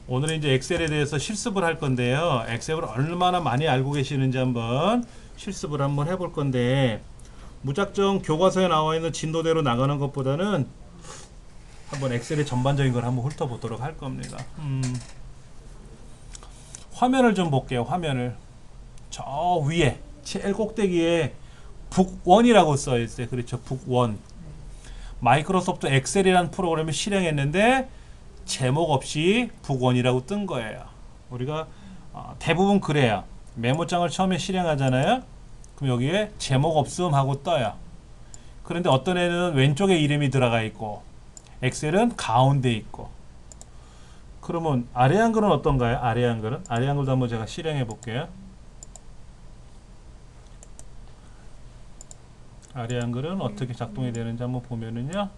오늘은 이제 엑셀에 대해서 실습을 할 건데요. 엑셀을 얼마나 많이 알고 계시는지 한번 실습을 한번 해볼 건데, 무작정 교과서에 나와 있는 진도대로 나가는 것보다는 한번 엑셀의 전반적인 걸 한번 훑어보도록 할 겁니다. 화면을 좀 볼게요. 화면을 저 위에 제일 꼭대기에 북원이라고 써 있어요. 그렇죠. 북원. 마이크로소프트 엑셀이라는 프로그램을 실행했는데 제목 없이 북원이라고 뜬 거예요. 우리가 대부분 그래요. 메모장을 처음에 실행하잖아요. 그럼 여기에 제목 없음 하고 떠요. 그런데 어떤 애는 왼쪽에 이름이 들어가 있고 엑셀은 가운데 있고. 그러면 아래 한글은 어떤가요? 아래 한글은? 아래 한글도 한번 제가 실행해 볼게요. 아래 한글은 어떻게 작동이 되는지 한번 보면은요.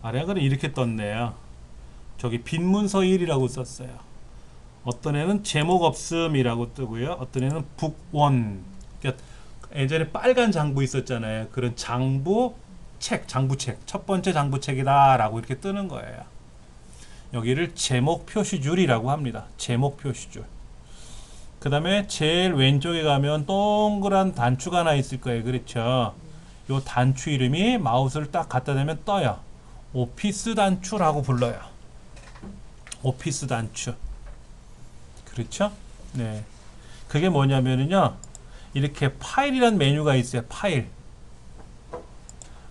아래 한글은 이렇게 떴네요. 저기 빈 문서 1이라고 썼어요. 어떤 애는 제목 없음이라고 뜨고요. 어떤 애는 북원. 그러니까 예전에 빨간 장부 있었잖아요. 그런 장부책. 첫 번째 장부책이다 라고 이렇게 뜨는 거예요. 여기를 제목 표시줄이라고 합니다. 제목 표시줄. 그 다음에 제일 왼쪽에 가면 동그란 단추가 하나 있을 거예요. 그렇죠. 요 단추 이름이 마우스를 딱 갖다 대면 떠요. 오피스 단추라고 불러요. 오피스 단추. 그렇죠? 네. 그게 뭐냐면은요. 이렇게 파일이란 메뉴가 있어요. 파일.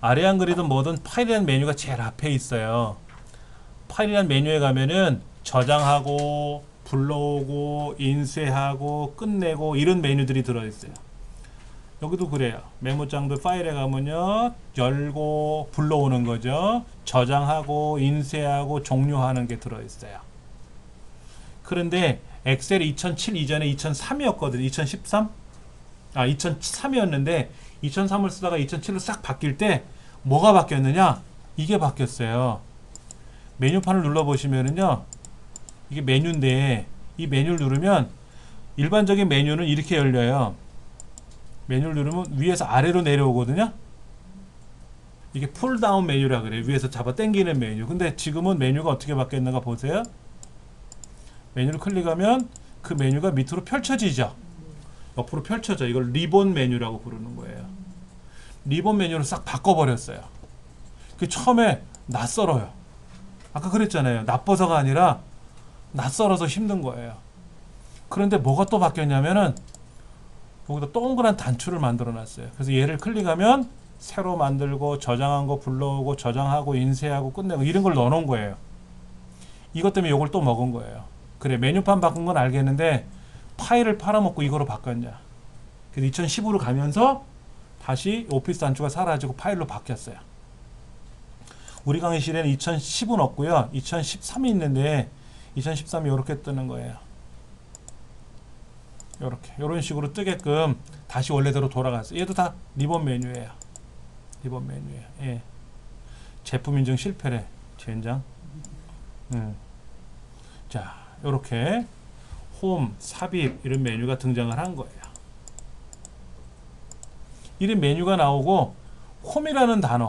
아래 한글이든 뭐든 파일이란 메뉴가 제일 앞에 있어요. 파일이란 메뉴에 가면은 저장하고 불러오고 인쇄하고 끝내고 이런 메뉴들이 들어있어요. 여기도 그래요. 메모장도 파일에 가면요. 열고 불러오는 거죠. 저장하고 인쇄하고 종료하는 게 들어있어요. 그런데 엑셀 2007 이전에 2003이었거든요. 2013? 2003이었는데 2003을 쓰다가 2007로 싹 바뀔 때 뭐가 바뀌었느냐? 이게 바뀌었어요. 메뉴판을 눌러보시면은요. 이게 메뉴인데 이 메뉴를 누르면 일반적인 메뉴는 이렇게 열려요. 메뉴를 누르면 위에서 아래로 내려오거든요. 이게 풀다운 메뉴라 그래요. 위에서 잡아 당기는 메뉴. 근데 지금은 메뉴가 어떻게 바뀌었는가 보세요. 메뉴를 클릭하면 그 메뉴가 밑으로 펼쳐지죠. 옆으로 펼쳐져. 이걸 리본 메뉴라고 부르는 거예요. 리본 메뉴로 싹 바꿔버렸어요. 그 처음에 낯설어요. 아까 그랬잖아요. 나빠서가 아니라 낯설어서 힘든 거예요. 그런데 뭐가 또 바뀌었냐면은 여기다 동그란 단추를 만들어 놨어요. 그래서 얘를 클릭하면 새로 만들고 저장한 거 불러오고 저장하고 인쇄하고 끝내고 이런 걸 넣어 놓은 거예요. 이것 때문에 이걸 또 먹은 거예요. 그래, 메뉴판 바꾼 건 알겠는데 파일을 팔아먹고 이거로 바꿨냐. 그래서 2015로 가면서 다시 오피스 단추가 사라지고 파일로 바뀌었어요. 우리 강의실에는 2010은 없고요. 2013이 있는데 2013이 이렇게 뜨는 거예요. 이렇게 이런 식으로 뜨게끔 다시 원래대로 돌아갔어요. 얘도 다 리본 메뉴예요. 리본 메뉴예요. 예. 제품 인증 실패래. 젠장. 자, 이렇게 홈, 삽입 이런 메뉴가 등장을 한 거예요. 이런 메뉴가 나오고 홈이라는 단어,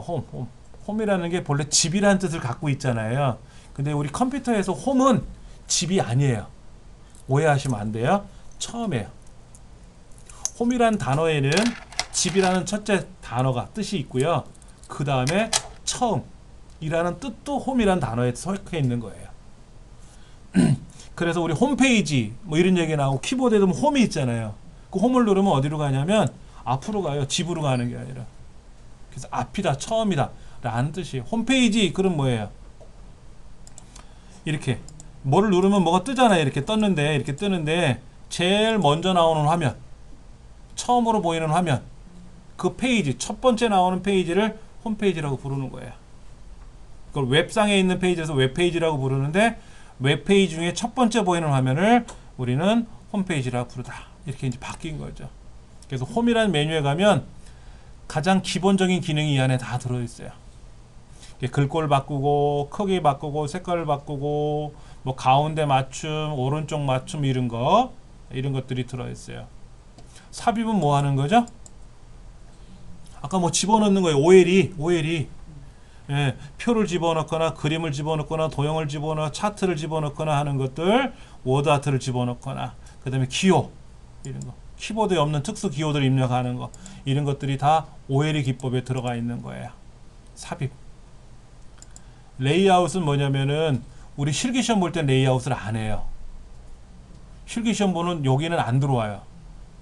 홈이라는 게 본래 집이라는 뜻을 갖고 있잖아요. 근데 우리 컴퓨터에서 홈은 집이 아니에요. 오해하시면 안 돼요. 처음에요. 홈이라는 단어에는 집이라는 첫째 단어가 뜻이 있고요. 그 다음에 처음이라는 뜻도 홈이라는 단어에 섞여 있는 거예요. 그래서 우리 홈페이지 뭐 이런 얘기 나오고 키보드에도 홈이 있잖아요. 그 홈을 누르면 어디로 가냐면 앞으로 가요. 집으로 가는 게 아니라. 그래서 앞이다, 처음이다 라는 뜻이에요. 홈페이지 그럼 뭐예요? 이렇게 뭐를 누르면 뭐가 뜨잖아요. 이렇게 떴는데 이렇게 뜨는데 제일 먼저 나오는 화면, 처음으로 보이는 화면, 그 페이지, 첫 번째 나오는 페이지를 홈페이지라고 부르는 거예요. 그걸 웹상에 있는 페이지에서 웹페이지라고 부르는데 웹페이지 중에 첫 번째 보이는 화면을 우리는 홈페이지라고 부르다. 이렇게 이제 바뀐 거죠. 그래서 홈이라는 메뉴에 가면 가장 기본적인 기능이 이 안에 다 들어있어요. 글꼴 바꾸고 크기 바꾸고 색깔을 바꾸고 뭐 가운데 맞춤, 오른쪽 맞춤 이런 것들이 들어있어요. 삽입은 뭐 하는 거죠? 아까 뭐 집어넣는 거예요. OLE 예, 표를 집어넣거나 그림을 집어넣거나 도형을 집어넣거나 차트를 집어넣거나 하는 것들, 워드 아트를 집어넣거나, 그 다음에 기호 이런 거, 키보드에 없는 특수 기호들 입력하는 거, 이런 것들이 다 OLE 기법에 들어가 있는 거예요. 삽입. 레이아웃은 뭐냐면은 우리 실기시험 볼 땐 레이아웃을 안 해요. 실기시험 보는 여기는 안 들어와요.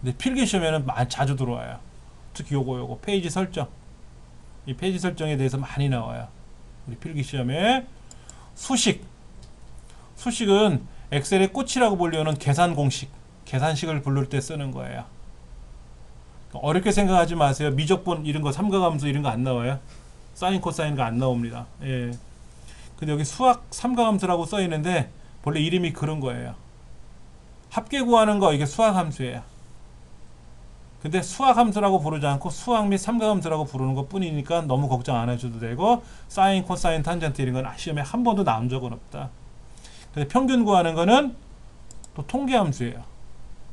근데 필기시험에는 자주 들어와요. 특히 요거 페이지 설정. 이 페이지 설정에 대해서 많이 나와요. 우리 필기시험에. 수식은 엑셀의 꽃이라고 보려는 계산 공식, 계산식을 부를 때 쓰는 거예요. 어렵게 생각하지 마세요. 미적분 이런 거, 삼각함수 이런 거 안 나와요. 사인 코사인가 안 나옵니다. 예. 근데 여기 수학 삼각함수라고 써 있는데 원래 이름이 그런 거예요. 합계 구하는 거, 이게 수학 함수예요. 근데 수학 함수라고 부르지 않고 수학 및 삼각함수라고 부르는 것 뿐이니까 너무 걱정 안 해줘도 되고, 사인, 코사인, 탄젠트 이런 건 시험에 한 번도 나온 적은 없다. 근데 평균 구하는 거는 또 통계 함수예요.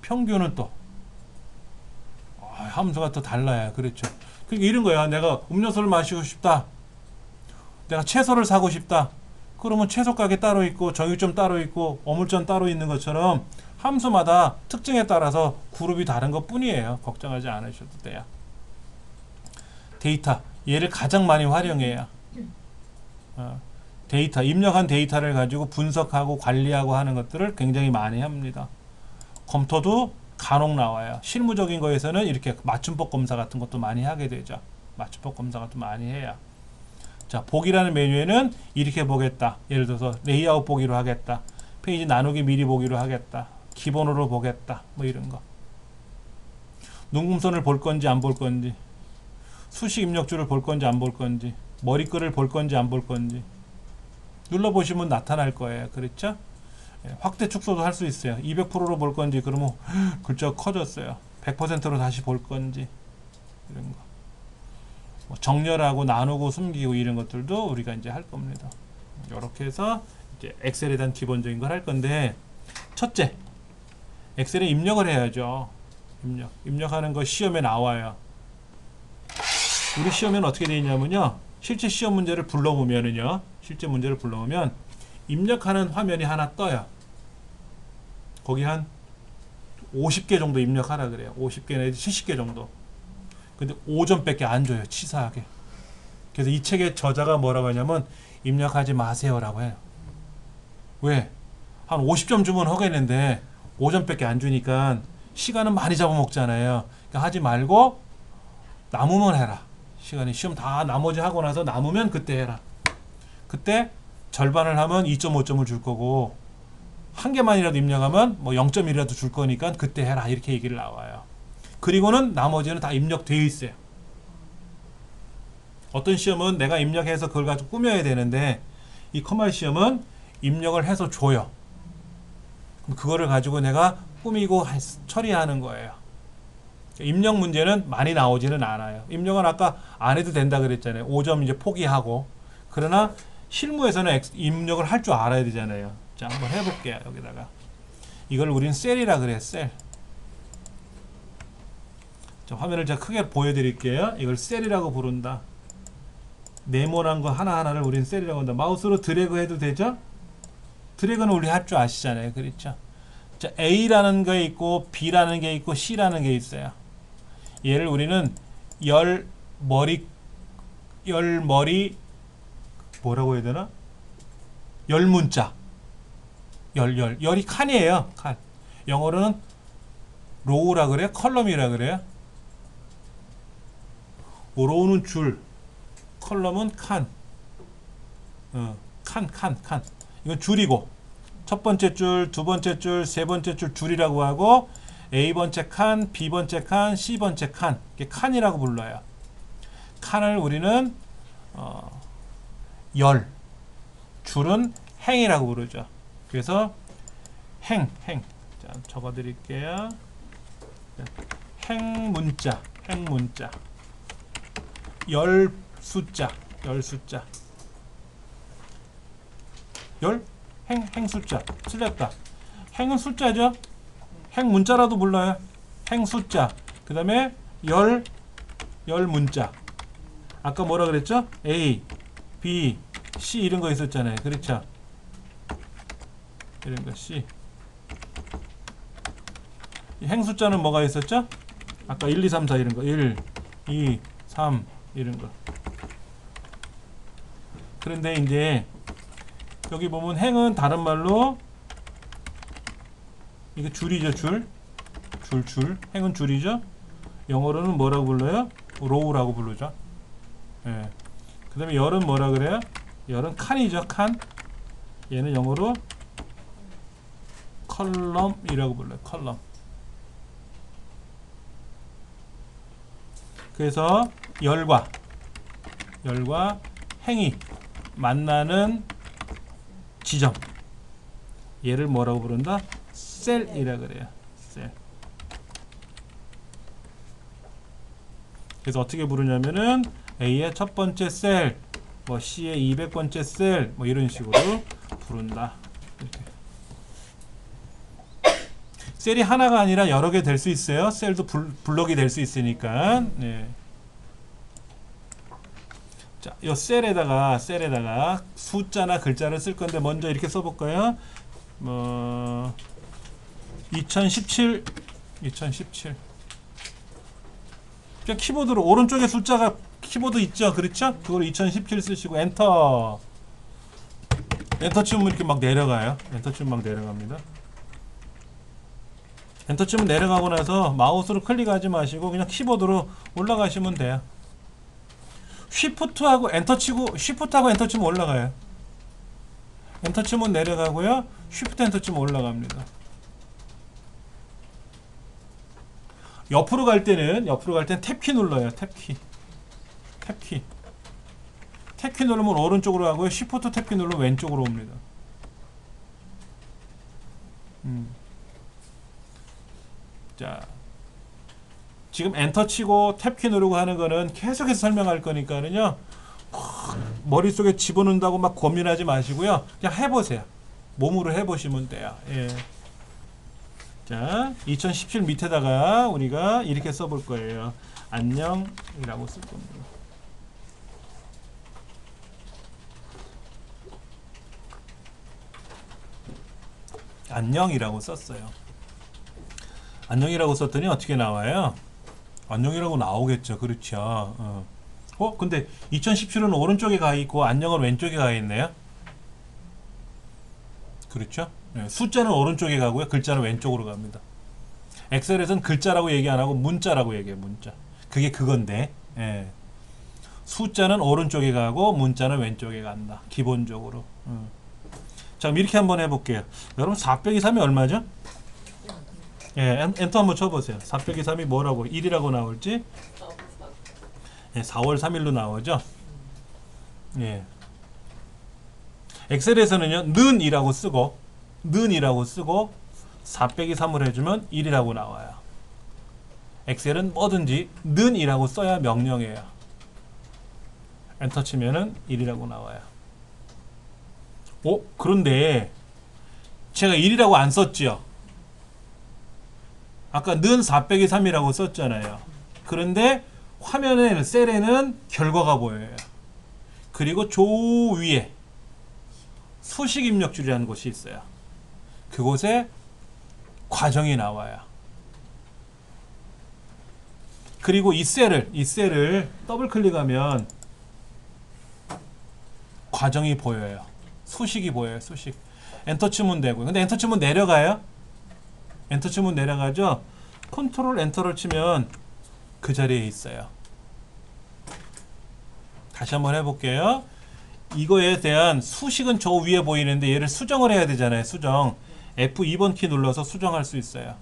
평균은 또 함수가 또 달라요. 그렇죠. 그러니까 이런 거야. 내가 음료수를 마시고 싶다. 내가 채소를 사고 싶다. 그러면 채소 가게 따로 있고 정육점 따로 있고 어물점 따로 있는 것처럼 함수마다 특징에 따라서 그룹이 다른 것 뿐이에요. 걱정하지 않으셔도 돼요. 데이터, 얘를 가장 많이 활용해요. 데이터, 입력한 데이터를 가지고 분석하고 관리하고 하는 것들을 굉장히 많이 합니다. 검토도 간혹 나와요. 실무적인 거에서는 이렇게 맞춤법 검사 같은 것도 많이 하게 되죠. 맞춤법 검사 같은 것도 많이 해요. 자, 보기라는 메뉴에는 이렇게 보겠다. 예를 들어서 레이아웃 보기로 하겠다. 페이지 나누기 미리 보기로 하겠다. 기본으로 보겠다. 뭐 이런 거. 눈금선을 볼 건지 안 볼 건지, 수식 입력줄을 볼 건지 안 볼 건지, 머리글을 볼 건지 안 볼 건지 눌러보시면 나타날 거예요. 그렇죠? 확대 축소도 할 수 있어요. 200%로 볼 건지, 그러면 글자가 커졌어요. 100%로 다시 볼 건지, 이런 거. 뭐 정렬하고 나누고 숨기고 이런 것들도 우리가 이제 할 겁니다. 이렇게 해서 이제 엑셀에 대한 기본적인 걸 할 건데, 첫째, 엑셀에 입력을 해야죠. 입력하는 거 시험에 나와요. 우리 시험에는 어떻게 되어 있냐면요, 실제 시험 문제를 불러보면은요, 실제 문제를 불러보면 입력하는 화면이 하나 떠요. 거기 한 50개 정도 입력하라 그래요. 50개 내지 70개 정도. 근데 5점밖에 안 줘요. 치사하게. 그래서 이 책의 저자가 뭐라고 하냐면 입력하지 마세요라고 해요. 왜? 한 50점 주면 하겠는데 5점밖에 안 주니까 시간은 많이 잡아먹잖아요. 그러니까 하지 말고 남으면 해라. 시간이 시험 다 나머지 하고 나서 남으면 그때 해라. 그때 절반을 하면 2.5점을 줄 거고, 한 개만이라도 입력하면 뭐 0.1이라도 줄 거니까 그때 해라. 이렇게 얘기를 나와요. 그리고는 나머지는 다 입력되어 있어요. 어떤 시험은 내가 입력해서 그걸 가지고 꾸며야 되는데, 이 커말 시험은 입력을 해서 줘요. 그럼 그거를 가지고 내가 꾸미고 처리하는 거예요. 입력 문제는 많이 나오지는 않아요. 입력은 아까 안 해도 된다 그랬잖아요. 5점 이제 포기하고. 그러나 실무에서는 입력을 할 줄 알아야 되잖아요. 자, 한번 해볼게요. 여기다가 이걸 우린 셀이라 그래요. 셀. 자, 화면을 제가 크게 보여드릴게요. 이걸 셀이라고 부른다. 네모난 거 하나하나를 우린 셀이라고 한다. 마우스로 드래그 해도 되죠? 드래그는 우리 할 줄 아시잖아요. 그렇죠? 자, A라는 게 있고 B라는 게 있고 C라는 게 있어요. 얘를 우리는 열머리 뭐라고 해야 되나? 열문자. 열이 칸이에요. 칸. 영어로는 로우라 그래요? 컬럼이라 그래요? 로우는 줄, 컬럼은 칸. 칸. 이건 줄이고, 첫 번째 줄, 두 번째 줄, 세 번째 줄 줄이라고 하고, A번째 칸, B번째 칸, C번째 칸. 이게 칸이라고 불러요. 칸을 우리는 열, 줄은 행이라고 부르죠. 그래서 행. 자, 적어 드릴게요. 행문자. 열 숫자. 행숫자. 틀렸다. 행은 숫자죠. 행문자라도 불러요. 행숫자. 그 다음에 열 문자. 아까 뭐라 그랬죠? A, B, C 이런 거 있었잖아요. 그렇죠? 이런 거 C. 행숫자는 뭐가 있었죠? 아까 1, 2, 3, 4 이런 거 1, 2, 3 이런 거. 그런데 이제 여기 보면 행은 다른 말로 이게 줄이죠. 줄. 행은 줄이죠. 영어로는 뭐라고 불러요? 로우라고 부르죠. 예. 그 다음에 열은 뭐라 그래요? 열은 칸이죠. 칸. 얘는 영어로 컬럼이라고 불러요. 컬럼. 그래서 열과 행이 만나는 지점, 얘를 뭐라고 부른다? 셀이라 그래요. 셀. 그래서 어떻게 부르냐면은 A의 첫 번째 셀, 뭐 C의 200번째 셀, 뭐 이런 식으로 부른다. 이렇게. 셀이 하나가 아니라 여러 개 될 수 있어요. 셀도 블럭이 될 수 있으니까. 네. 자, 이 셀에다가 숫자나 글자를 쓸 건데 먼저 이렇게 써볼까요? 2017. 키보드로 오른쪽에 숫자가 키보드 있죠, 그렇죠? 그걸 2017 쓰시고 엔터. 엔터 치면 이렇게 막 내려가요. 엔터 치면 막 내려갑니다. 엔터 치면 내려가고 나서 마우스로 클릭하지 마시고 그냥 키보드로 올라가시면 돼요. 쉬프트하고 엔터 치고 쉬프트하고 엔터 치면 올라가요. 엔터 치면 내려가고요. 쉬프트 엔터 치면 올라갑니다. 옆으로 갈 때는 탭키 눌러요. 탭키 누르면 오른쪽으로 가고요. 쉬프트 탭키 누르면 왼쪽으로 옵니다. 자, 지금 엔터 치고 탭키 누르고 하는 거는 계속해서 설명할 거니까는요, 머릿속에 집어넣는다고 막 고민하지 마시고요. 그냥 해보세요. 몸으로 해보시면 돼요. 예. 자, 2017 밑에다가 우리가 이렇게 써볼 거예요. 안녕이라고 쓸 겁니다. 안녕이라고 썼어요. 안녕이라고 썼더니 어떻게 나와요? 안녕이라고 나오겠죠. 그렇죠. 근데 2017은 오른쪽에 가 있고 안녕은 왼쪽에 가 있네요. 그렇죠? 네, 숫자는 오른쪽에 가고요. 글자는 왼쪽으로 갑니다. 엑셀에서는 글자라고 얘기 안 하고 문자라고 얘기해요. 문자. 그게 그건데, 예. 숫자는 오른쪽에 가고 문자는 왼쪽에 간다. 기본적으로. 자, 그럼 이렇게 한번 해볼게요. 여러분 4 빼기 3이 얼마죠? 예, 엔터 한번 쳐보세요. 4 빼기 3이 뭐라고 1이라고 나올지? 예, 4월 3일로 나오죠? 예. 엑셀에서는요, 는이라고 쓰고 4 빼기 3을 해주면 1이라고 나와요. 엑셀은 뭐든지 는이라고 써야 명령해요. 엔터 치면은 1이라고 나와요. 그런데 제가 1이라고 안 썼죠? 아까 는 4 빼기 3이라고 썼잖아요. 그런데 화면에 셀에는 결과가 보여요. 그리고 조 위에 수식 입력줄이라는 곳이 있어요. 그곳에 과정이 나와요. 그리고 이 셀을 더블 클릭하면 과정이 보여요. 수식이 보여요. 수식. 엔터 치면 되고요. 근데 엔터 치면 내려가요? 엔터 치면 내려가죠? 컨트롤 엔터를 치면 그 자리에 있어요. 다시 한번 해볼게요. 이거에 대한 수식은 저 위에 보이는데 얘를 수정을 해야 되잖아요. 수정. F2번 키 눌러서 수정할 수 있어요.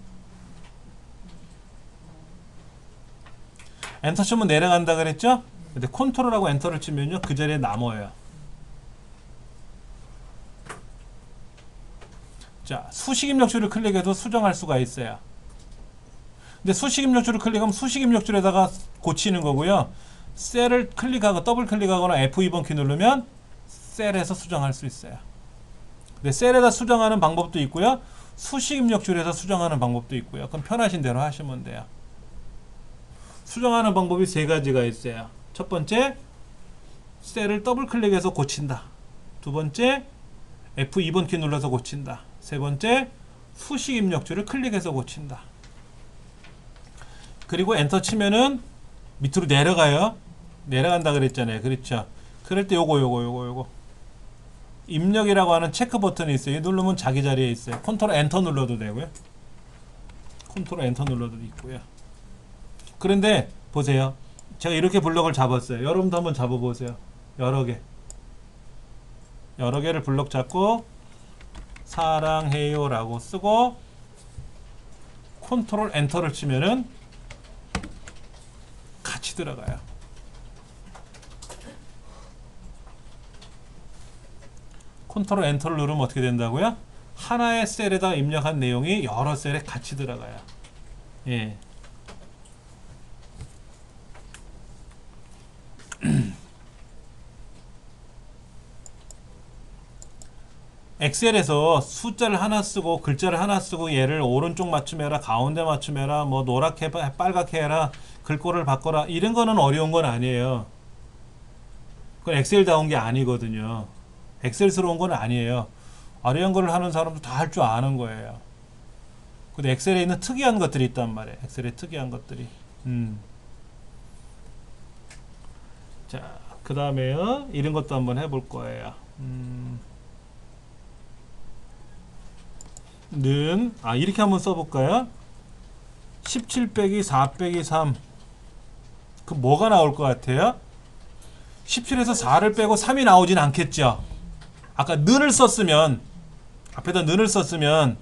엔터 치면 내려간다 그랬죠? 근데 컨트롤하고 엔터를 치면요, 그 자리에 남아요. 자, 수식 입력줄을 클릭해도 수정할 수가 있어요. 근데 수식 입력줄을 클릭하면 수식 입력줄에다가 고치는 거고요. 셀을 클릭하고 더블 클릭하거나 F2번 키 누르면 셀에서 수정할 수 있어요. 근데 셀에다 수정하는 방법도 있고요. 수식 입력줄에서 수정하는 방법도 있고요. 그럼 편하신 대로 하시면 돼요. 수정하는 방법이 세 가지가 있어요. 첫 번째, 셀을 더블 클릭해서 고친다. 두 번째, F2번 키 눌러서 고친다. 세 번째, 수식 입력줄을 클릭해서 고친다. 그리고 엔터 치면은 밑으로 내려가요. 내려간다 그랬잖아요. 그렇죠. 그럴 때 요거 입력이라고 하는 체크 버튼이 있어요. 누르면 자기 자리에 있어요. 컨트롤 엔터 눌러도 되고요. 컨트롤 엔터 눌러도 있고요. 그런데 보세요. 제가 이렇게 블럭을 잡았어요. 여러분도 한번 잡아보세요. 여러 개를 블럭 잡고 사랑해요 라고 쓰고 컨트롤 엔터를 치면은 같이 들어가요. 컨트롤 엔터를 누르면 어떻게 된다고요? 하나의 셀에다 입력한 내용이 여러 셀에 같이 들어가요. 예. 엑셀에서 숫자를 하나 쓰고 글자를 하나 쓰고 얘를 오른쪽 맞춤해라, 가운데 맞춤해라, 뭐 노랗게 빨갛게 해라, 글꼴을 바꿔라, 이런 거는 어려운 건 아니에요. 그건 엑셀다운 게 아니거든요. 엑셀스러운 건 아니에요. 어려운 걸 하는 사람도 다 할 줄 아는 거예요. 근데 엑셀에 있는 특이한 것들이 있단 말이에요. 엑셀에 특이한 것들이. 자, 그 다음에요. 이런 것도 한번 해볼 거예요. 이렇게 한번 써볼까요? 17 빼기 4 빼기 3. 그 뭐가 나올 것 같아요? 17에서 4를 빼고 3이 나오진 않겠죠? 아까 는을 썼으면, 앞에다 는을 썼으면,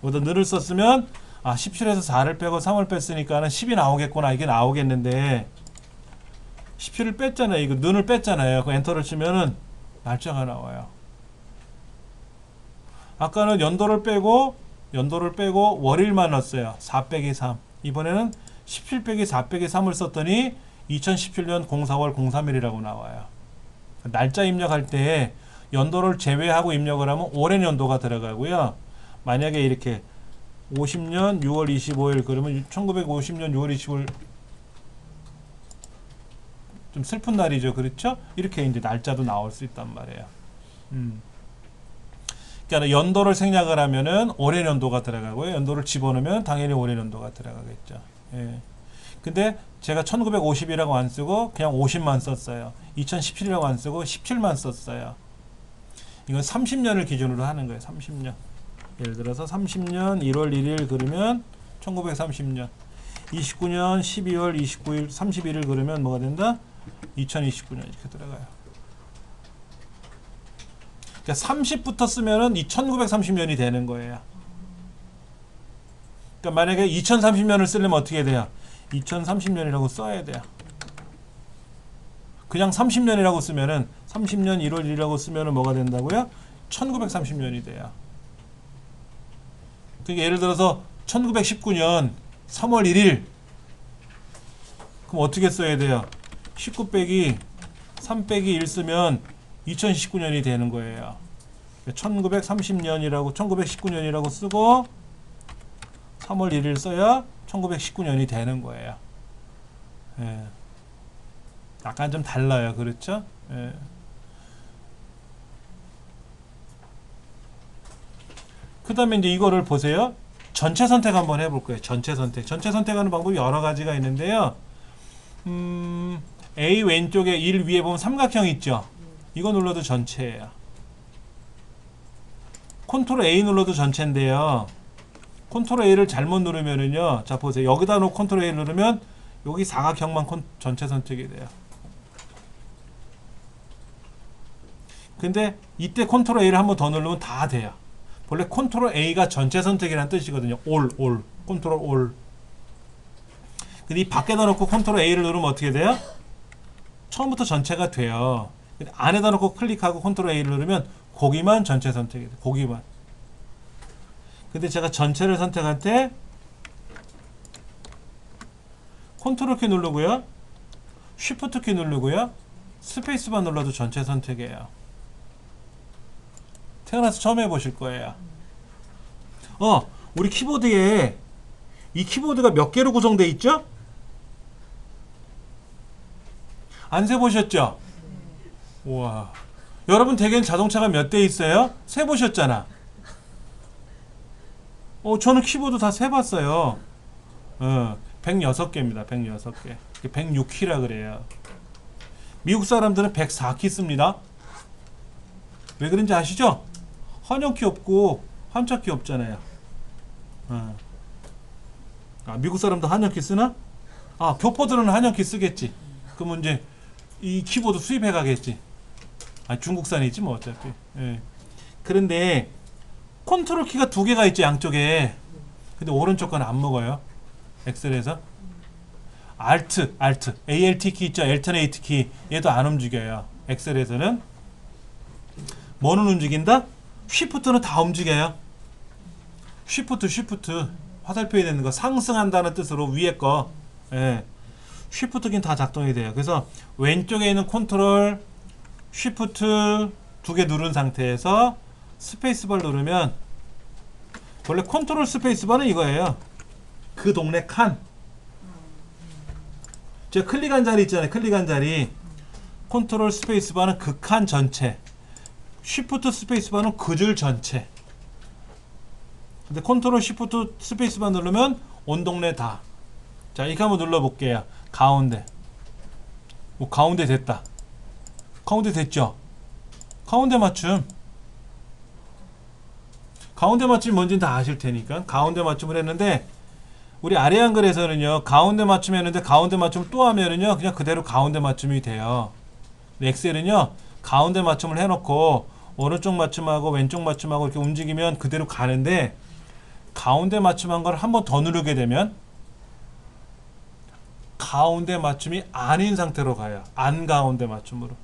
여기다 는을 썼으면, 17에서 4를 빼고 3을 뺐으니까는 10이 나오겠구나. 이게 나오겠는데, 17을 뺐잖아요. 이거 는을 뺐잖아요. 그 엔터를 치면은 날짜가 나와요. 아까는 연도를 빼고 월일만 넣었어요. 4 빼기 3. 이번에는 17 빼기 4 빼기 3을 썼더니 2017년 04월 03일이라고 나와요. 날짜 입력할 때 연도를 제외하고 입력을 하면 올해 연도가 들어가고요. 만약에 이렇게 50년 6월 25일 그러면 1950년 6월 25일 좀 슬픈 날이죠. 그렇죠? 이렇게 이제 날짜도 나올 수 있단 말이에요. 그러니까 연도를 생략을 하면은 올해 연도가 들어가고요. 연도를 집어넣으면 당연히 올해 연도가 들어가겠죠. 예. 근데 제가 1950이라고 안 쓰고 그냥 50만 썼어요. 2017이라고 안 쓰고 17만 썼어요. 이건 30년을 기준으로 하는 거예요. 30년. 예를 들어서 30년 1월 1일 그러면 1930년. 29년 12월 29일 31일 그러면 뭐가 된다? 2029년 이렇게 들어가요. 그러니까 30부터 쓰면은 1930년이 되는 거예요. 그러니까 만약에 2030년을 쓰려면 어떻게 돼요? 2030년이라고 써야 돼요. 그냥 30년이라고 쓰면은 30년 1월 1일이라고 쓰면은 뭐가 된다고요? 1930년이 돼요. 그러니까 예를 들어서 1919년 3월 1일 그럼 어떻게 써야 돼요? 19 빼기 3 빼기 1 쓰면 2019년이 되는 거예요. 1930년이라고 1919년이라고 쓰고 3월 1일 써야 1919년이 되는 거예요. 예. 약간 좀 달라요. 그렇죠? 예. 그 다음에 이제 이거를 보세요. 전체 선택 한번 해볼 거예요. 전체 선택. 전체 선택하는 방법이 여러 가지가 있는데요. A 왼쪽에 1 위에 보면 삼각형 있죠? 이거 눌러도 전체예요. 컨트롤 A 눌러도 전체인데요. 컨트롤 A를 잘못 누르면은요. 자, 보세요. 여기다 놓고 컨트롤 A 누르면 여기 사각형만 전체 선택이 돼요. 근데 이때 컨트롤 A를 한번 더 누르면 다 돼요. 원래 컨트롤 A가 전체 선택이라는 뜻이거든요. all, 컨트롤 all. 근데 이 밖에다 놓고 컨트롤 A를 누르면 어떻게 돼요? 처음부터 전체가 돼요. 근데 안에다 놓고 클릭하고 컨트롤 A를 누르면 거기만 전체 선택이 돼요. 거기만. 근데 제가 전체를 선택할 때 컨트롤 키 누르고요. 쉬프트 키 누르고요. 스페이스바 눌러도 전체 선택이에요. 태어나서 처음 해보실 거예요. 우리 키보드에 이 키보드가 몇 개로 구성되어 있죠? 안 세보셨죠? 우와. 여러분 댁엔 자동차가 몇 대 있어요? 세보셨잖아. 저는 키보드 다 세봤어요. 106개입니다. 106개. 106키라 그래요. 미국 사람들은 104키 씁니다. 왜 그런지 아시죠? 한영키 없고 한자키 없잖아요. 미국 사람도 한영키 쓰나? 교포들은 한영키 쓰겠지. 그러면 이제 이 키보드 수입해 가겠지. 중국산이지 뭐 어차피. 예. 그런데 컨트롤 키가 두 개가 있죠, 양쪽에. 근데 오른쪽 건 안 먹어요. 엑셀에서. Alt, ALT 키 있죠, Alternate 키. 얘도 안 움직여요. 엑셀에서는. 뭐는 움직인다? Shift는 다 움직여요. Shift. 화살표에 있는 거 상승한다는 뜻으로 위에 거. 예. Shift긴 다 작동이 돼요. 그래서 왼쪽에 있는 컨트롤, Shift 두 개 누른 상태에서 스페이스바를 누르면, 원래 컨트롤 스페이스바는 이거예요. 그 동네 칸. 제가 클릭한 자리 있잖아요. 클릭한 자리. 컨트롤 스페이스바는 그 칸 전체. 쉬프트 스페이스바는 그 줄 전체. 근데 컨트롤 쉬프트 스페이스바 누르면 온 동네 다. 자, 이렇게 한번 눌러볼게요. 가운데. 가운데 됐다. 가운데 됐죠? 가운데 맞춤. 가운데 맞춤이 뭔지는 다 아실 테니까. 가운데 맞춤을 했는데, 우리 아래 한글에서는요, 가운데 맞춤 했는데 가운데 맞춤 또 하면은요, 그냥 그대로 가운데 맞춤이 돼요. 엑셀은요, 가운데 맞춤을 해놓고 오른쪽 맞춤하고 왼쪽 맞춤하고 이렇게 움직이면 그대로 가는데, 가운데 맞춤한 걸 한 번 더 누르게 되면 가운데 맞춤이 아닌 상태로 가요. 안 가운데 맞춤으로.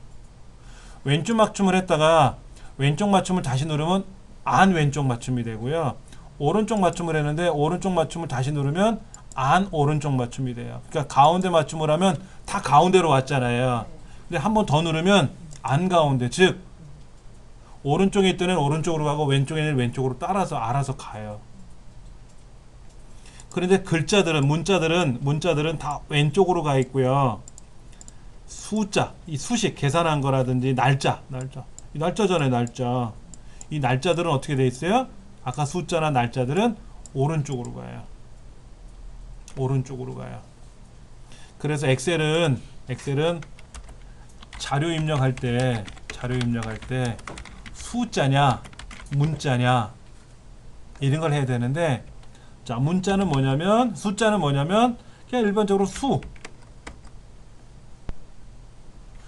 왼쪽 맞춤을 했다가 왼쪽 맞춤을 다시 누르면 안 왼쪽 맞춤이 되고요. 오른쪽 맞춤을 했는데 오른쪽 맞춤을 다시 누르면 안 오른쪽 맞춤이 돼요. 그러니까 가운데 맞춤을 하면 다 가운데로 왔잖아요. 근데 한 번 더 누르면 안 가운데, 즉 오른쪽에 있던 애는 오른쪽으로 가고 왼쪽에 있는 왼쪽으로 따라서 알아서 가요. 그런데 글자들은, 문자들은 다 왼쪽으로 가 있고요. 숫자, 이 수식 계산한 거라든지 날짜, 이 날짜잖아요, 날짜. 이 날짜들은 어떻게 돼 있어요? 아까 숫자나 날짜들은 오른쪽으로 가요. 오른쪽으로 가요. 그래서 엑셀은 자료 입력할 때 숫자냐 문자냐 이런 걸 해야 되는데, 자, 문자는 뭐냐면, 숫자는 뭐냐면 그냥 일반적으로 수,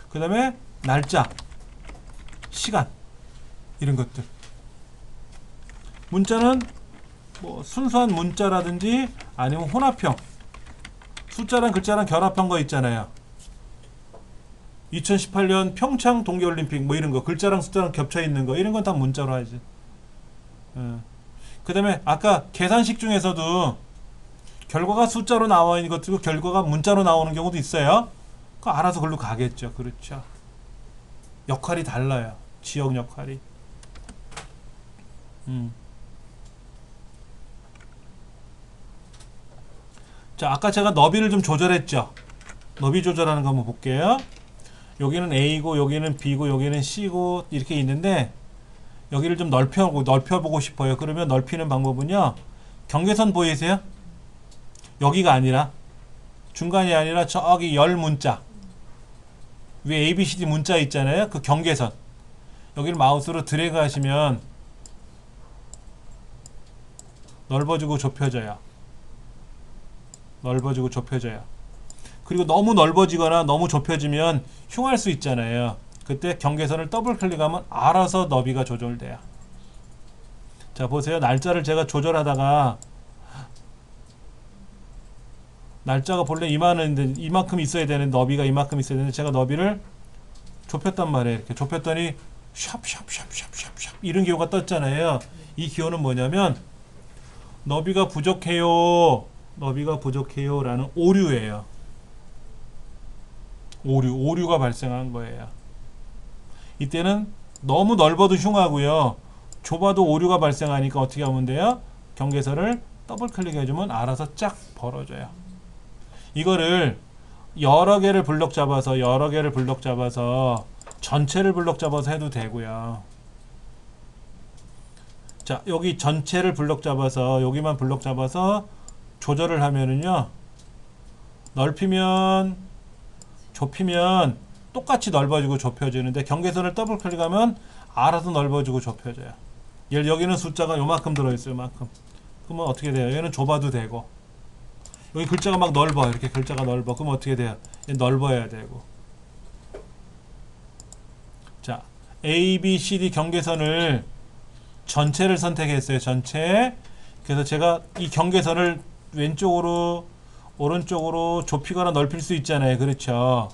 그 다음에 날짜, 시간, 이런 것들. 문자는 뭐 순수한 문자라든지 아니면 혼합형, 숫자랑 글자랑 결합한 거 있잖아요. 2018년 평창 동계올림픽 뭐 이런 거, 글자랑 숫자랑 겹쳐 있는 거, 이런 건 다 문자로 하지. 그 다음에 아까 계산식 중에서도 결과가 숫자로 나와 있는 것도 있고 결과가 문자로 나오는 경우도 있어요. 그거 알아서 글로 가겠죠. 그렇죠. 역할이 달라요. 지역 역할이. 자, 아까 제가 너비를 좀 조절했죠. 너비 조절하는 거 한번 볼게요. 여기는 A고 여기는 B고 여기는 C고 이렇게 있는데, 여기를 좀 넓혀보고 싶어요. 그러면 넓히는 방법은요, 경계선 보이세요? 여기가 아니라, 중간이 아니라 저기 열 문자 위에 ABCD 문자 있잖아요. 그 경계선, 여기를 마우스로 드래그 하시면 넓어지고 좁혀져요. 넓어지고 좁혀져요. 그리고 너무 넓어지거나 너무 좁혀지면 흉할 수 있잖아요. 그때 경계선을 더블 클릭하면 알아서 너비가 조절돼요. 자, 보세요. 날짜를 제가 조절하다가, 날짜가 본래 이만큼 있어야 되는, 너비가 이만큼 있어야 되는데 제가 너비를 좁혔단 말이에요. 이렇게 좁혔더니 샵 이런 기호가 떴잖아요. 이 기호는 뭐냐면 너비가 부족해요 라는 오류예요. 오류가 발생한 거예요. 이때는 너무 넓어도 흉하고요, 좁아도 오류가 발생하니까 어떻게 하면 돼요? 경계선을 더블 클릭해주면 알아서 쫙 벌어져요. 이거를 여러 개를 블럭 잡아서 전체를 블럭 잡아서 해도 되고요. 자, 여기 전체를 블럭 잡아서 여기만 블럭 잡아서 조절을 하면은요. 넓히면 좁히면 똑같이 넓어지고 좁혀지는데 경계선을 더블 클릭하면 알아서 넓어지고 좁혀져요. 예를 여기는 숫자가 요만큼 들어있어요. 요만큼. 그러면 어떻게 돼요? 얘는 좁아도 되고 여기 글자가 막 넓어. 이렇게 글자가 넓어. 그럼 어떻게 돼요? 얘 넓어야 되고. 자, A, B, C, D 경계선을 전체를 선택했어요. 전체. 그래서 제가 이 경계선을 왼쪽으로 오른쪽으로 좁히거나 넓힐 수 있잖아요. 그렇죠?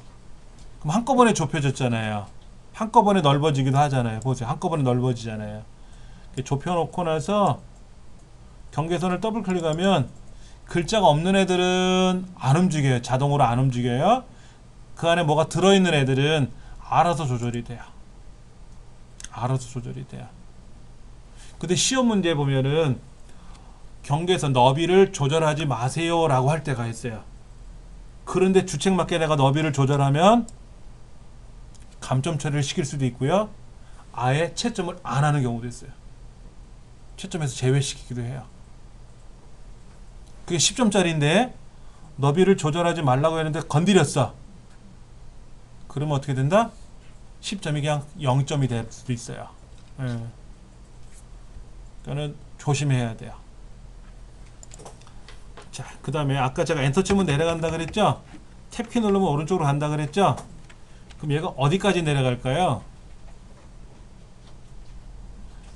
그럼 한꺼번에 좁혀졌잖아요. 한꺼번에 넓어지기도 하잖아요. 보세요. 한꺼번에 넓어지잖아요. 좁혀놓고 나서 경계선을 더블 클릭하면 글자가 없는 애들은 안 움직여요. 자동으로 안 움직여요. 그 안에 뭐가 들어있는 애들은 알아서 조절이 돼요. 알아서 조절이 돼요. 근데 시험 문제 보면은 경계선 너비를 조절하지 마세요 라고 할 때가 있어요. 그런데 주책 맞게 내가 너비를 조절하면 감점 처리를 시킬 수도 있고요. 아예 채점을 안 하는 경우도 있어요. 채점에서 제외시키기도 해요. 그게 10점짜리인데 너비를 조절하지 말라고 했는데 건드렸어. 그러면 어떻게 된다? 10점이 그냥 0점이 될 수도 있어요. 예. 그러니까 조심해야 돼요. 자, 그 다음에 아까 제가 엔터 치면 내려간다 그랬죠? 탭키 누르면 오른쪽으로 간다 그랬죠? 그럼 얘가 어디까지 내려갈까요?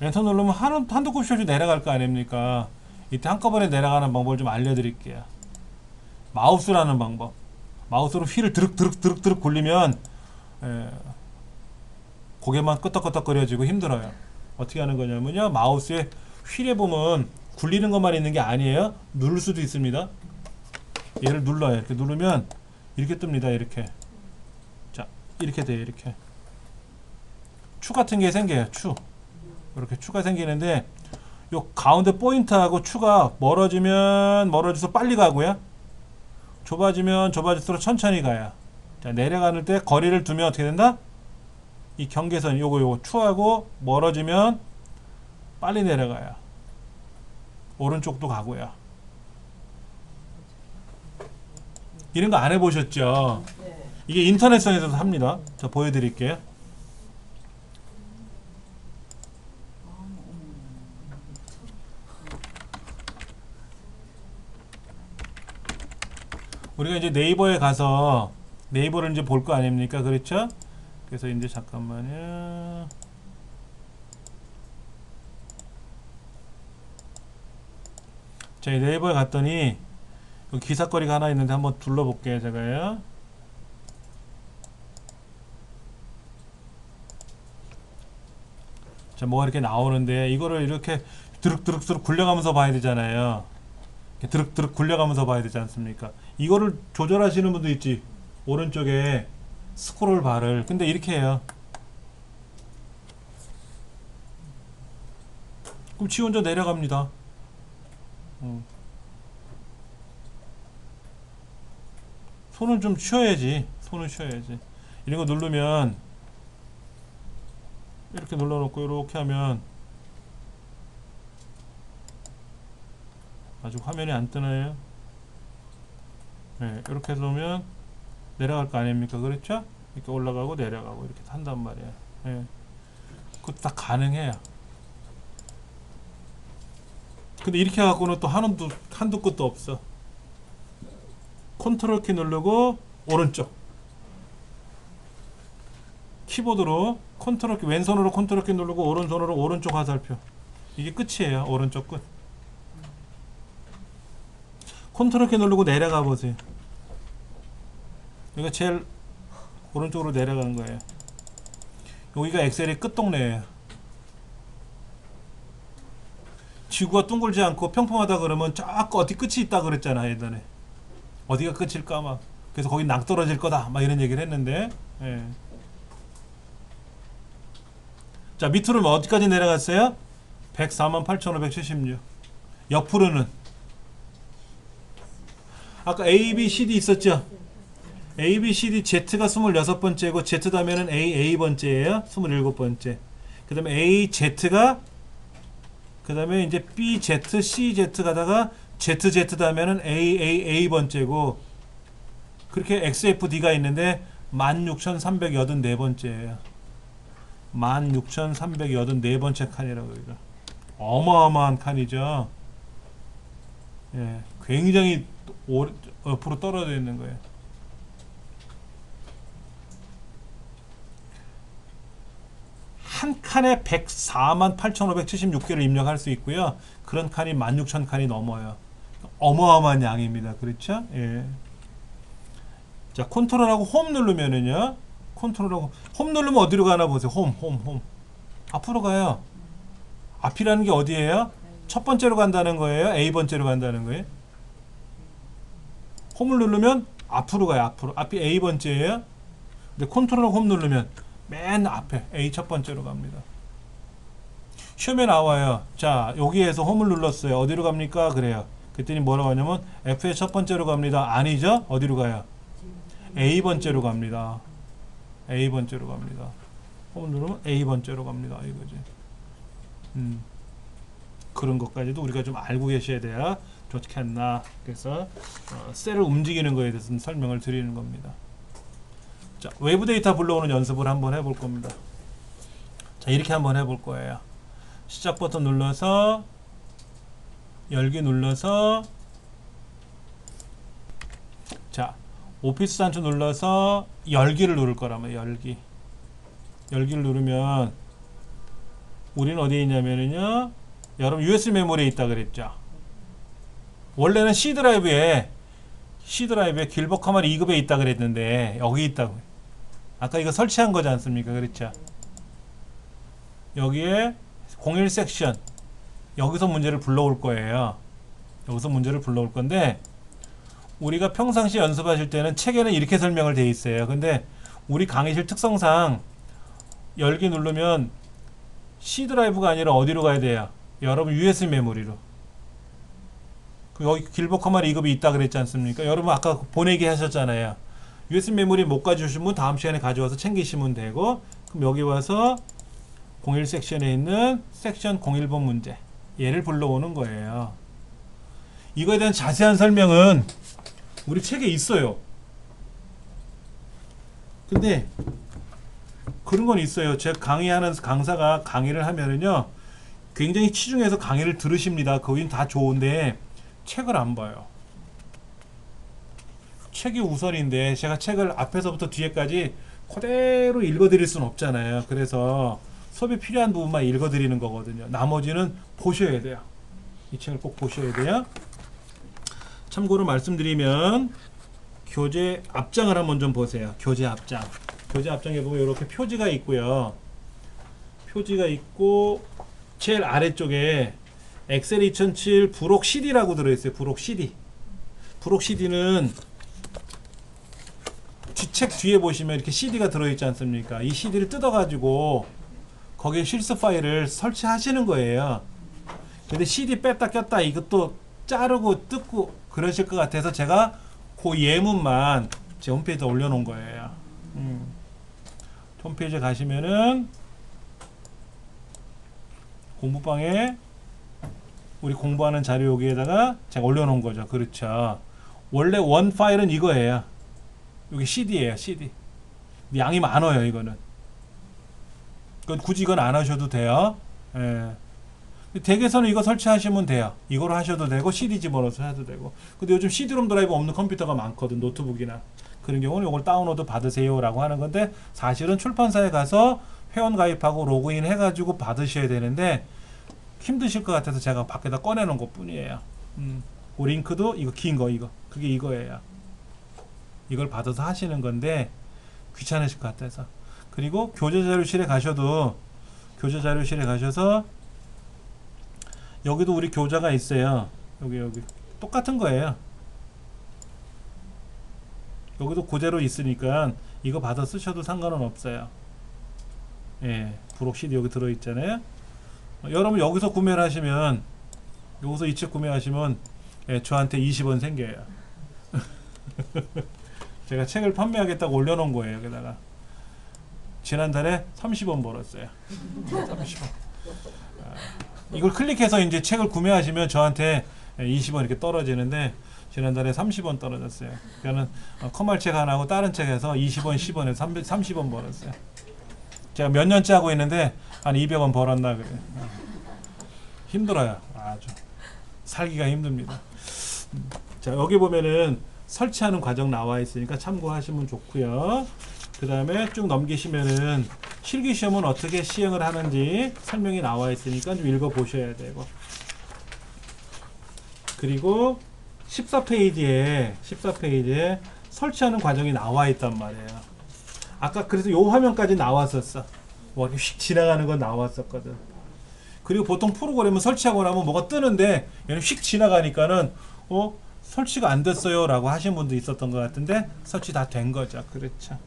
엔터 누르면 한두 곱씩 내려갈 거 아닙니까? 이때 한꺼번에 내려가는 방법을 좀 알려드릴게요. 마우스라는 방법. 마우스로 휠을 드륵 굴리면 고개만 끄덕끄덕거려지고 힘들어요. 어떻게 하는 거냐면요. 마우스에 휠에 보면 굴리는 것만 있는 게 아니에요. 누를 수도 있습니다. 얘를 눌러요. 이렇게 누르면 이렇게 뜹니다. 이렇게. 자, 이렇게 돼요. 이렇게. 추 같은 게 생겨요. 추. 이렇게 추가 생기는데 요 가운데 포인트하고 추가 멀어지면 멀어져서 빨리 가고요. 좁아지면 좁아질수록 천천히 가요. 자, 내려가는 때 거리를 두면 어떻게 된다? 이 경계선 요거 추하고 멀어지면 빨리 내려가요. 오른쪽도 가고요. 이런 거 안 해보셨죠? 이게 인터넷상에서도 합니다. 자, 보여드릴게요. 우리가 이제 네이버에 가서 네이버를 이제 볼 거 아닙니까? 그렇죠? 그래서 이제 잠깐만요. 자, 네이버에 갔더니 여기 기사거리가 하나 있는데 한번 둘러볼게요. 제가요. 자, 뭐가 이렇게 나오는데 이거를 이렇게 드륵 굴려가면서 봐야 되잖아요. 드륵 굴려가면서 봐야 되지 않습니까? 이거를 조절하시는 분도 있지. 오른쪽에 스크롤 바를. 근데 이렇게 해요. 그럼 지 혼자 내려갑니다. 손은 좀 쉬어야지. 손은 쉬어야지. 이런 거 누르면 이렇게 눌러놓고 이렇게 하면 아직 화면이 안 뜨나요? 네, 이렇게 해놓으면 내려갈 거 아닙니까? 그렇죠? 이렇게 올라가고 내려가고 이렇게 한단 말이에요. 네. 그것도 다 가능해요. 근데 이렇게 해갖고는 또 한두 끝도 없어. 컨트롤 키 누르고 오른쪽 키보드로 컨트롤 키, 왼손으로 컨트롤 키 누르고 오른손으로 오른쪽 화살표. 이게 끝이에요. 오른쪽 끝. 컨트롤 키 누르고 내려가 보세요. 여기가 제일 오른쪽으로 내려가는 거예요. 여기가 엑셀의 끝동네예요. 지구가 둥글지 않고 평평하다 그러면 쫙 어디 끝이 있다 그랬잖아 예전에. 어디가 끝일까 막. 그래서 거기 낭떠러질 거다 막 이런 얘기를 했는데. 예. 자, 밑으로는 어디까지 내려갔어요? 148,576. 옆으로는 아까 A, B, C, D 있었죠? A, B, C, D, Z가 26번째고 Z 다음에는 A번째예요. 27번째. 그 다음에 AZ가 그 다음에 이제 BZ, CZ 가다가 ZZ 다음에는 A번째고 그렇게 XFD가 있는데 16,384번째예요. 16,384번째 칸이라고 이거. 어마어마한 칸이죠. 예, 굉장히 옆으로 떨어져 있는 거예요. 한 칸에 104만 8,576개를 입력할 수 있고요. 그런 칸이 16,000칸이 넘어요. 어마어마한 양입니다. 그렇죠? 예. 자, 컨트롤하고 홈 누르면은요. 컨트롤하고 홈 누르면 어디로 가나 보세요. 홈. 앞으로 가요. 앞이라는 게 어디예요? 첫 번째로 간다는 거예요? A번째로 간다는 거예요? 홈을 누르면 앞으로 가요. 앞으로. 앞이 A번째예요. 근데 컨트롤하고 홈 누르면 맨 앞에 A 첫 번째로 갑니다. 시험에 나와요. 자, 여기에서 홈을 눌렀어요. 어디로 갑니까? 그래요. 그랬더니 뭐라고 하냐면 F의 첫 번째로 갑니다. 아니죠? 어디로 가요? A번째로 갑니다. A번째로 갑니다. 홈을 누르면 A번째로 갑니다. 이거지. 그런 것까지도 우리가 좀 알고 계셔야 돼야 좋겠나. 그래서 셀을 움직이는 거에 대해서 설명을 드리는 겁니다. 자, 외부 데이터 불러오는 연습을 한번 해볼 겁니다. 자, 이렇게 한번 해볼 거예요. 시작 버튼 눌러서 열기 눌러서 자, 오피스 단추 눌러서 열기를 누를 거라면 열기를 누르면 우리는 어디에 있냐면요, 여러분 USB 메모리에 있다 그랬죠. 원래는 C 드라이브에 길버 커먼 2급에 있다 그랬는데 여기 있다고. 아까 이거 설치한 거지 않습니까? 그렇죠? 여기에 01 섹션, 여기서 문제를 불러올 거예요. 여기서 문제를 불러올 건데 우리가 평상시 연습하실 때는 책에는 이렇게 설명을 돼 있어요. 근데 우리 강의실 특성상 열기 누르면 C 드라이브가 아니라 어디로 가야 돼요? 여러분 USB 메모리로. 여기 길버 커먼 2급이 있다 그랬지 않습니까? 여러분 아까 보내기 하셨잖아요. USB 메모리 못 가져오시면 다음 시간에 가져와서 챙기시면 되고, 그럼 여기 와서 01 섹션에 있는 섹션 01번 문제, 얘를 불러오는 거예요. 이거에 대한 자세한 설명은 우리 책에 있어요. 근데 그런 건 있어요. 제가 강의하는 강사가 강의를 하면은요, 굉장히 치중해서 강의를 들으십니다. 거긴 다 좋은데 책을 안 봐요. 책이 우선인데 제가 책을 앞에서부터 뒤에까지 그대로 읽어드릴 수는 없잖아요. 그래서 수업이 필요한 부분만 읽어드리는 거거든요. 나머지는 보셔야 돼요. 이 책을 꼭 보셔야 돼요. 참고로 말씀드리면 교재 앞장을 한번 좀 보세요. 교재 앞장. 교재 앞장에 보면 이렇게 표지가 있고요. 표지가 있고 제일 아래쪽에 엑셀 2007 부록 CD라고 들어있어요. 부록 CD. 부록 CD는 책 뒤에 보시면 이렇게 CD가 들어있지 않습니까? 이 CD를 뜯어가지고 거기에 실습 파일을 설치하시는 거예요. 근데 CD 뺐다 꼈다 이것도 자르고 뜯고 그러실 것 같아서 제가 그 예문만 제 홈페이지에 올려놓은 거예요. 홈페이지에 가시면은 공부방에 우리 공부하는 자료 여기에다가 제가 올려놓은 거죠. 그렇죠. 원래 원 파일은 이거예요. 여기 CD예요. CD. 양이 많아요. 이거는. 굳이 이건 안 하셔도 돼요. 예. 댁에서는 이거 설치하시면 돼요. 이거로 하셔도 되고 CD 집어넣어서 해도 되고. 근데 요즘 CD롬 드라이브 없는 컴퓨터가 많거든. 노트북이나. 그런 경우는 이걸 다운로드 받으세요 라고 하는 건데, 사실은 출판사에 가서 회원 가입하고 로그인 해가지고 받으셔야 되는데 힘드실 것 같아서 제가 밖에다 꺼내놓은 것 뿐이에요. 그 링크도 이거 긴 거 이거. 그게 이거예요. 이걸 받아서 하시는 건데 귀찮으실 것 같아서. 그리고 교재 자료실에 가셔서 여기도 우리 교재가 있어요. 여기 똑같은 거예요. 여기도 그대로 있으니까 이거 받아 쓰셔도 상관은 없어요. 예, 부록 CD 여기 들어있잖아요. 여러분 여기서 구매를 하시면, 여기서 이 책 구매하시면, 예, 저한테 20원 생겨요. 제가 책을 판매하겠다고 올려놓은 거예요. 여기다가. 지난달에 30원 벌었어요. 30원. 이걸 클릭해서 이제 책을 구매하시면 저한테 20원 이렇게 떨어지는데 지난달에 30원 떨어졌어요. 그러니까는 커멀 책 하나하고 다른 책에서 20원, 10원에서 30원 벌었어요. 제가 몇 년째 하고 있는데 한 200원 벌었나 그래요. 힘들어요. 아주 살기가 힘듭니다. 자, 여기 보면은 설치하는 과정 나와 있으니까 참고하시면 좋고요. 그 다음에 쭉 넘기시면은 실기시험은 어떻게 시행을 하는지 설명이 나와 있으니까 좀 읽어 보셔야 되고, 그리고 14페이지에 설치하는 과정이 나와 있단 말이에요. 아까 그래서 요 화면까지 나왔었어. 뭐 이렇게 휙 지나가는 건 나왔었거든. 그리고 보통 프로그램은 설치하고 나면 뭐가 뜨는데 얘는 휙 지나가니까는 설치가 안 됐어요 라고 하신 분도 있었던 것 같은데 설치 다 된 거죠. 그렇죠.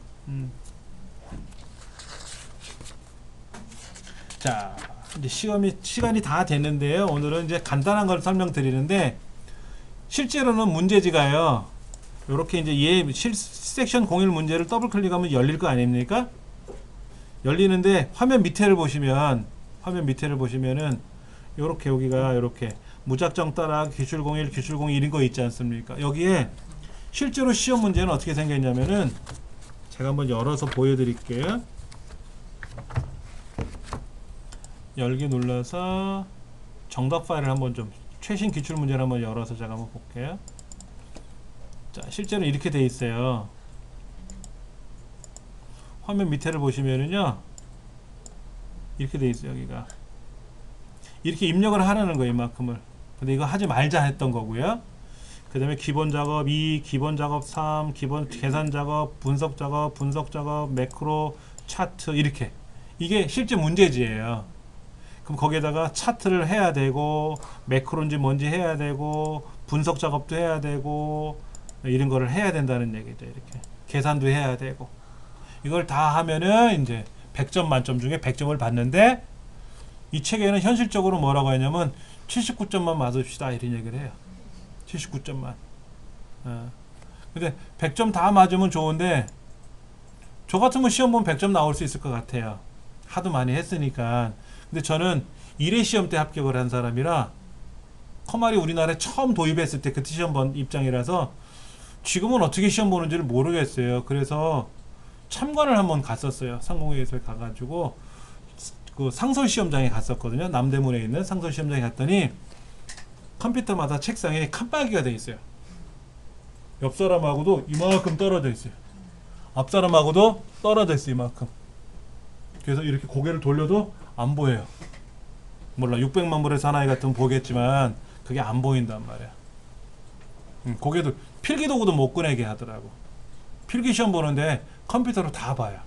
자, 이제 시간이 다 됐는데요. 오늘은 이제 간단한 걸 설명드리는데, 실제로는 문제지가요. 요렇게 이제 섹션 01 문제를 더블 클릭하면 열릴 거 아닙니까? 열리는데 화면 밑에를 보시면은 요렇게 여기가 요렇게 무작정 따라 기출 01, 기출 02 거 있지 않습니까? 여기에 실제로 시험 문제는 어떻게 생겼냐면은 제가 한번 열어서 보여드릴게요. 열기 눌러서 정답 파일을 한번 좀 최신 기출 문제를 한번 열어서 제가 한번 볼게요. 자, 실제로 이렇게 돼 있어요. 화면 밑에를 보시면은요, 이렇게 돼 있어요. 여기가 이렇게 입력을 하라는 거예요, 이만큼을. 근데 이거 하지 말자 했던 거고요. 그 다음에 기본 작업 2, 기본 작업 3, 기본 계산 작업, 분석 작업, 매크로, 차트, 이렇게. 이게 실제 문제지예요. 그럼 거기에다가 차트를 해야 되고, 매크로인지 뭔지 해야 되고, 분석 작업도 해야 되고, 이런 거를 해야 된다는 얘기죠. 이렇게 계산도 해야 되고, 이걸 다 하면은 이제 100점 만점 중에 100점을 받는데, 이 책에는 현실적으로 뭐라고 하냐면 79점만 맞읍시다 이런 얘기를 해요. 79점만. 근데 100점 다 맞으면 좋은데, 저 같으면 시험 보면 100점 나올 수 있을 것 같아요. 하도 많이 했으니까. 근데 저는 1회 시험 때 합격을 한 사람이라, 커말이 우리나라에 처음 도입했을 때 그 시험 본 입장이라서 지금은 어떻게 시험 보는지를 모르겠어요. 그래서 참관을 한번 갔었어요. 상공회의소에 가가지고 그 상설시험장에 갔었거든요. 남대문에 있는 상설시험장에 갔더니 컴퓨터마다 책상에 칸막이가 돼 있어요. 옆 사람하고도 이만큼 떨어져 있어요. 앞 사람하고도 떨어져 있어요. 이만큼. 그래서 이렇게 고개를 돌려도 안 보여요. 몰라, 600만 불의 사나이 같으면 보겠지만 그게 안 보인단 말이야. 고개도 필기도구도 못 꺼내게 하더라고. 필기시험 보는데 컴퓨터로 다 봐요.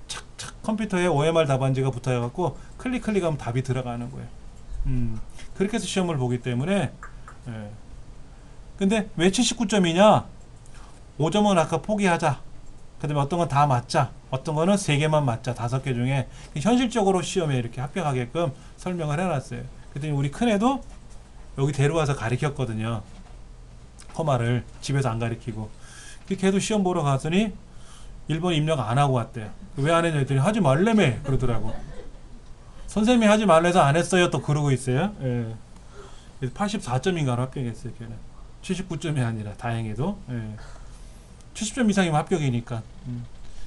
착착 컴퓨터에 OMR 답안지가 붙어갖고 클릭하면 답이 들어가는 거예요. 그렇게 해서 시험을 보기 때문에. 예. 근데 왜 79점이냐? 5점은 아까 포기하자. 그 다음에 어떤 건 다 맞자. 어떤 거는 3개만 맞자. 5개 중에. 현실적으로 시험에 이렇게 합격하게끔 설명을 해놨어요. 그랬더니 우리 큰애도 여기 데려와서 가르쳤거든요. 커마를 집에서 안 가르치고. 걔도 시험 보러 갔더니 1번 입력 안 하고 왔대요. 왜 안 했냐 했더니 하지 말래매 그러더라고. 선생님이 하지 말래서 안 했어요 또 그러고 있어요. 예. 84점인가로 합격했어요. 걔는 79점이 아니라 다행히도. 예. 70점 이상이면 합격이니까.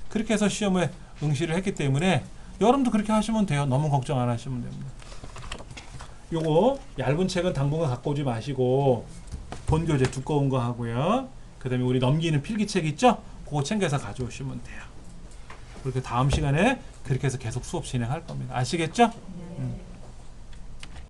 그렇게 해서 시험에 응시를 했기 때문에 여러분도 그렇게 하시면 돼요. 너무 걱정 안 하시면 됩니다. 요거 얇은 책은 당분간 갖고 오지 마시고 본교재 두꺼운 거 하고요. 그 다음에 우리 넘기는 필기책 있죠? 그거 챙겨서 가져오시면 돼요. 그렇게 다음 시간에 그렇게 해서 계속 수업 진행할 겁니다. 아시겠죠?